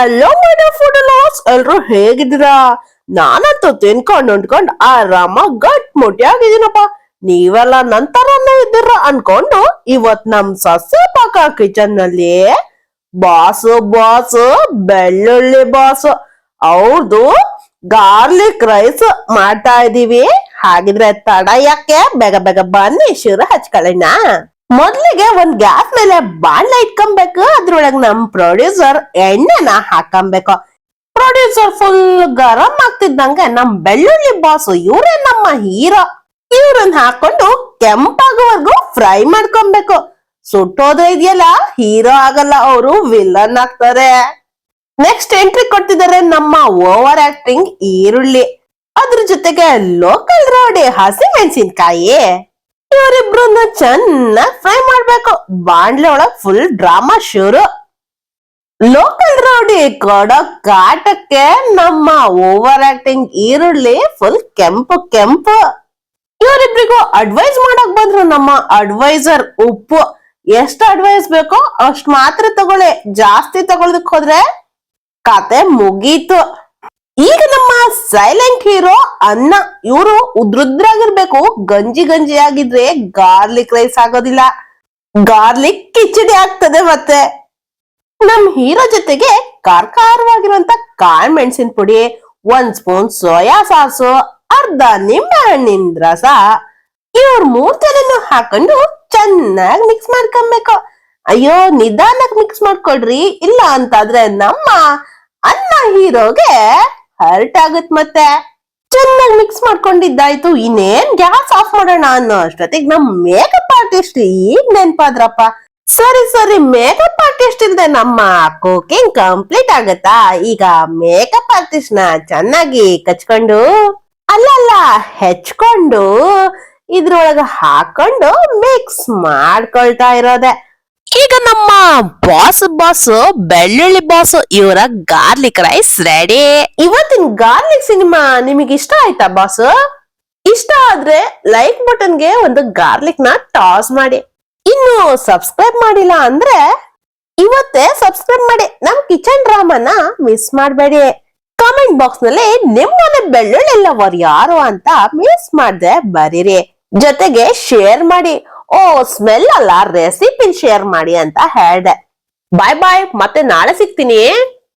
Hello my food loss, ಎಲ್ರು ಹೇಗಿದ್ದೀರಾ? ನಾನಂತೂ ತಿನ್ಕೊಂಡ್ ಆರಾಮ ಗಟ್ ಮುಟ್ಟಿಯಾಗಿದ್ದೀನಪ್ಪ. ನೀವೆಲ್ಲ ನಂತರನೇ ಇದ್ದೀರ ಅನ್ಕೊಂಡು ಇವತ್ ನಮ್ ಸಸ್ಯ ಪಾಕ ಕಿಚನ್ ನಲ್ಲಿ ಬಾಸ್ ಬೆಳ್ಳುಳ್ಳಿ ಬಾಸ್ ಅವ್ರದ್ದು ಗಾರ್ಲಿಕ್ ರೈಸ್ ಮಾಡ್ತಾ ಇದೀವಿ. ಹಾಗಿದ್ರೆ ತಡ ಯಾಕೆ, ಬೇಗ ಬೇಗ ಬನ್ನಿ ಶುರು ಹಚ್ಕೊಳ್ಳೋಣ. ಮೊದ್ಲಿಗೆ ಒಂದ್ ಗ್ಯಾಸ್ ಮೇಲೆ ಬಾಣ್ಲೆ ಇಟ್ಕೊಬೇಕು. ಅದ್ರೊಳಗ್ ನಮ್ ಪ್ರೊಡ್ಯೂಸರ್ ಎಣ್ಣೆನ ಹಾಕಬೇಕು. ಪ್ರೊಡ್ಯೂಸರ್ ಫುಲ್ ಗರಂ ಆಗ್ತಿದ್ದಂಗೆ ನಮ್ ಬೆಳ್ಳುಳ್ಳಿ ಬಾಸ್ ಇವ್ರೇ ನಮ್ಮ ಹೀರೋ. ಇವ್ರನ್ನ ಹಾಕೊಂಡು ಕೆಂಪಾಗೋವರೆಗೂ ಫ್ರೈ ಮಾಡ್ಕೊಬೇಕು. ಸುಟ್ಟೋದ್ರೆ ಇದೆಯಲ್ಲ, ಹೀರೋ ಆಗಲ್ಲ, ಅವರು ವಿಲನ್ ಆಗ್ತಾರೆ. ನೆಕ್ಸ್ಟ್ ಎಂಟ್ರಿ ಕೊಡ್ತಿದ್ದಾರೆ ನಮ್ಮ ಓವರ್ ಆಕ್ಟಿಂಗ್ ಈರುಳ್ಳಿ, ಅದ್ರ ಜೊತೆಗೆ ಲೋಕಲ್ ರೋಡಿ ಹಸಿ ಮೆಣಸಿನ್ಕಾಯಿ. ಇವರಿಬ್ರನ್ನ ಚೆನ್ನಾಗಿ ಫ್ರೈ ಮಾಡ್ಬೇಕು. ಬಾಂಡ್ಲೆ ಒಳಗ್ ಫುಲ್ ಡ್ರಾಮಾ ಶುರು. ಲೋಕಲ್ ರೌಡಿ ಕೊಡೋ ಕಾಟಕ್ಕೆ ನಮ್ಮ ಓವರ್ ಆಕ್ಟಿಂಗ್ ಈರುಳ್ಳಿ ಫುಲ್ ಕೆಂಪು. ಇವರಿಬ್ರಿಗೂ ಅಡ್ವೈಸ್ ಮಾಡಕ್ ಬಂದ್ರು ನಮ್ಮ ಅಡ್ವೈಸರ್. ಉಪ್ಪು ಎಷ್ಟು ಅಡ್ವೈಸ್ ಬೇಕೋ ಅಷ್ಟ್ ಮಾತ್ರ ತಗೊಳ್ಳಿ, ಜಾಸ್ತಿ ತಗೊಳದಕ್ ಹೋದ್ರೆ ಕತೆ ಮುಗೀತು. ಈಗ ನಮ್ಮ ಸೈಲೆಂಟ್ ಹೀರೋ ಅನ್ನ. ಇವರು ಉದ್ರುದ್ರಾಗಿರ್ಬೇಕು. ಗಂಜಿ ಆಗಿದ್ರೆ ಗಾರ್ಲಿಕ್ ರೈಸ್ ಆಗೋದಿಲ್ಲ, ಗಾರ್ಲಿಕ್ ಕಿಚಡಿ ಆಗ್ತದೆ. ಮತ್ತೆ ನಮ್ ಹೀರೋ ಜೊತೆಗೆ ಖಾರವಾಗಿರುವಂತ ಕಾಳು ಮೆಣಸಿನ ಪುಡಿ, 1 ಸ್ಪೂನ್ ಸೋಯಾ ಸಾಸು, ಅರ್ಧ ನಿಂಬೆ ಹಣ್ಣಿನ ರಸ, ಇವ್ರ 3 ಜನನು ಹಾಕೊಂಡು ಚೆನ್ನಾಗಿ ಮಿಕ್ಸ್ ಮಾಡ್ಕೊಬೇಕು. ಅಯ್ಯೋ, ನಿಧಾನಕ್ಕೆ ಮಿಕ್ಸ್ ಮಾಡ್ಕೊಳ್ರಿ, ಇಲ್ಲ ಅಂತಾದ್ರೆ ನಮ್ಮ ಅನ್ನ ಹೀರೋಗೆ ಹರ್ಟ್ ಆಗತ್. ಮತ್ತೆ ಚೆನ್ನಾಗಿ ಮಿಕ್ಸ್ ಮಾಡ್ಕೊಂಡಿದ್ದಾಯ್ತು. ಇನ್ನೇನ್ ಗ್ಯಾಸ್ ಆಫ್ ಮಾಡೋಣ ಅನ್ನೋ ಅಷ್ಟೊತ್ತಿಗೆ ನಮ್ ಮೇಕಪ್ ಆರ್ಟಿಸ್ಟ್ ಈಗ ನೆನ್ಪಾದ್ರಪ್ಪ. ಸರಿ, ಮೇಕಪ್ ಆರ್ಟಿಸ್ಟ್ ಇಲ್ದೆ ನಮ್ಮ ಕುಕಿಂಗ್ ಕಂಪ್ಲೀಟ್ ಆಗತ್ತಾ? ಈಗ ಮೇಕಪ್ ಆರ್ಟಿಸ್ಟ್ ನ ಚೆನ್ನಾಗಿ ಕಚ್ಕೊಂಡು ಅಲ್ಲ ಹೆಚ್ಕೊಂಡು ಇದ್ರೊಳಗ ಹಾಕೊಂಡು ಮಿಕ್ಸ್ ಮಾಡ್ಕೊಳ್ತಾ ಇರೋದೆ. ಈಗ ನಮ್ಮ ಬಾಸ್ ಬೆಳ್ಳುಳ್ಳಿ ಬಾಸ್ ಇವರ ಗಾರ್ಲಿಕ್ ರೈಸ್ ರೆಡಿ. ಇವತ್ತಿನ ಗಾರ್ಲಿಕ್ ಸಿನಿಮಾ ನಿಮಗೆ ಇಷ್ಟ ಆಯ್ತಾ ಬಾಸ್? ಇಷ್ಟ ಆದ್ರೆ ಲೈಕ್ ಬಟನ್ಗೆ ಒಂದು ಗಾರ್ಲಿಕ್ ನ ಟಾಸ್ ಮಾಡಿ. ಇನ್ನು ಸಬ್ಸ್ಕ್ರೈಬ್ ಮಾಡಿಲ್ಲ ಅಂದ್ರೆ ಇವತ್ತೇ ಸಬ್ಸ್ಕ್ರೈಬ್ ಮಾಡಿ. ನಮ್ ಕಿಚನ್ ಡ್ರಾಮಾನ ಮಿಸ್ ಮಾಡಬೇಡಿ. ಕಾಮೆಂಟ್ ಬಾಕ್ಸ್ ನಲ್ಲಿ ನಿಮ್ಮನೆ ಬೆಳ್ಳುಳ್ಳಿ ಲವರ್ ಯಾರು ಅಂತ ಮಿಸ್ ಮಾಡದೆ ಬರೀರಿ. ಜೊತೆಗೆ ಶೇರ್ ಮಾಡಿ. ಓ, ಸ್ಮೆಲ್ ಅಲ್ಲ, ರೆಸಿಪಿ ಶೇರ್ ಮಾಡಿ ಅಂತ ಹೇಳ್ದೆ. ಬಾಯ್, ಮತ್ತೆ ನಾಳೆ ಸಿಗ್ತೀನಿ.